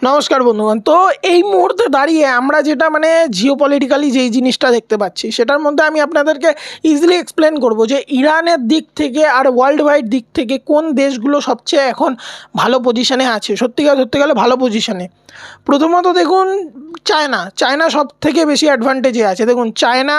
নমস্কার বন্ধুগণ। তো এই মুহূর্তে দাঁড়িয়ে আমরা যেটা জিওপলিটিক্যালি যেই জিনিসটা দেখতে পাচ্ছি সেটার মধ্যে আমি আপনাদেরকে ইজিলি এক্সপ্লেন করব যে ইরানের দিক থেকে আর ওয়ার্ল্ড ওয়াইড দিক থেকে কোন দেশগুলো সবচেয়ে এখন ভালো পজিশনে আছে, সত্যিকার ধরতে গেলে ভালো পজিশনে। প্রথমত দেখুন, চায়না সব থেকে বেশি অ্যাডভান্টেজে আছে। দেখুন, চায়না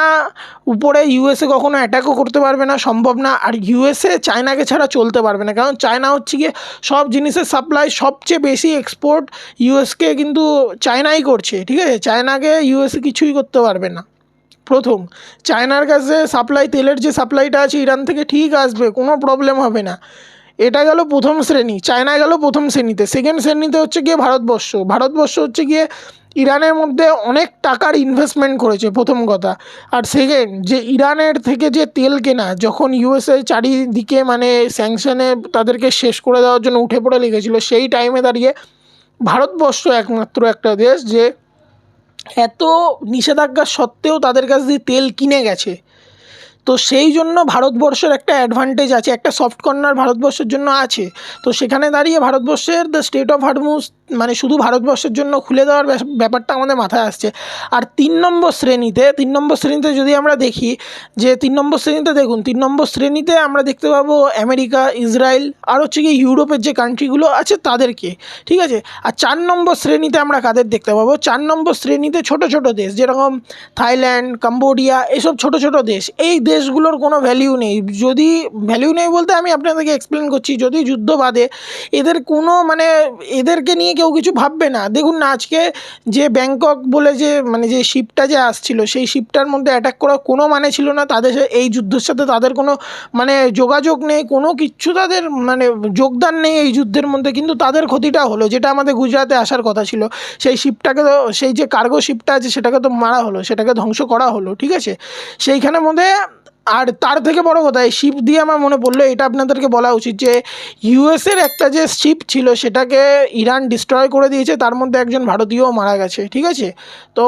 উপরে ইউএসএ কখনো অ্যাটাকও করতে পারবে না, সম্ভব না। আর ইউএসএ চায়নাকে ছাড়া চলতে পারবে না, কারণ চায়না হচ্ছে গিয়ে সব জিনিসের সাপ্লাই সবচেয়ে বেশি এক্সপোর্ট ইউএসকে কিন্তু চায়নাই করছে, ঠিক আছে। চায়নাকে ইউএসএ কিছুই করতে পারবে না। প্রথম, চায়নার কাছে সাপ্লাই, তেলের যে সাপ্লাইটা আছে ইরান থেকে ঠিক আসবে, কোনো প্রবলেম হবে না। এটা গেল প্রথম শ্রেণী, চায়না গেল প্রথম শ্রেণীতে। সেকেন্ড শ্রেণীতে হচ্ছে গিয়ে ভারতবর্ষ হচ্ছে গিয়ে ইরানের মধ্যে অনেক টাকার ইনভেস্টমেন্ট করেছে, প্রথম কথা। আর সেকেন্ড, যে ইরানের থেকে যে তেল কেনা, যখন ইউএসএ চারিদিকে স্যাংশনে তাদেরকে শেষ করে দেওয়ার জন্য উঠে পড়ে লেগেছিলো, সেই টাইমে দাঁড়িয়ে ভারতবর্ষ একমাত্র একটা দেশ যে এত নিষেধাজ্ঞা সত্ত্বেও তাদের কাছ দিয়ে তেল কিনে গেছে। তো সেই জন্য ভারতবর্ষের একটা অ্যাডভান্টেজ আছে, একটা সফট কর্নার ভারতবর্ষের জন্য আছে। তো সেখানে দাঁড়িয়ে ভারতবর্ষের দ্য স্টেট অফ হরমুজ শুধু ভারতবর্ষের জন্য খুলে দেওয়ার ব্যাপারটা আমাদের মাথায় আসছে। আর তিন নম্বর শ্রেণীতে যদি আমরা দেখি, যে তিন নম্বর শ্রেণীতে আমরা দেখতে পাবো আমেরিকা, ইসরায়েল আর হচ্ছে গিয়ে ইউরোপের যে কান্ট্রিগুলো আছে তাদেরকে, ঠিক আছে। আর 4 নম্বর শ্রেণীতে আমরা কাদের দেখতে পাবো? 4 নম্বর শ্রেণীতে ছোট ছোট দেশ, যেরকম থাইল্যান্ড, কম্বোডিয়া, এসব ছোট ছোট দেশ। এই দেশগুলোর কোনো ভ্যালিউ নেই। যদি ভ্যালিউ নেই বলতে আমি আপনাদেরকে এক্সপ্লেন করছি, যদি যুদ্ধ বাদে এদের কোনো এদেরকে নিয়ে কেউ কিছু ভাববে না। দেখুন না, আজকে যে ব্যাংকক বলে যে শিপটা যে আসছিল, সেই শিপটার মধ্যে অ্যাটাক করার কোনো ছিল না। তাদের এই যুদ্ধের সাথে তাদের কোনো যোগাযোগ নেই, কোনো কিচ্ছু তাদের যোগদান নেই এই যুদ্ধের মধ্যে, কিন্তু তাদের ক্ষতিটা হলো। যেটা আমাদের গুজরাটে আসার কথা ছিল, সেই শিপটাকে তো, সেই যে কার্গো শিপটা আছে সেটাকে তো মারা হলো, সেটাকে ধ্বংস করা হলো, ঠিক আছে। সেইখানের মধ্যে আর তার থেকে বড় কথা, এই শিপ দিয়ে আমার মনে পড়লো, এটা আপনাদেরকে বলা উচিত যে ইউএসের একটা যে শিপ ছিল সেটাকে ইরান ডিস্ট্রয় করে দিয়েছে, তার মধ্যে একজন ভারতীয়ও মারা গেছে, ঠিক আছে। তো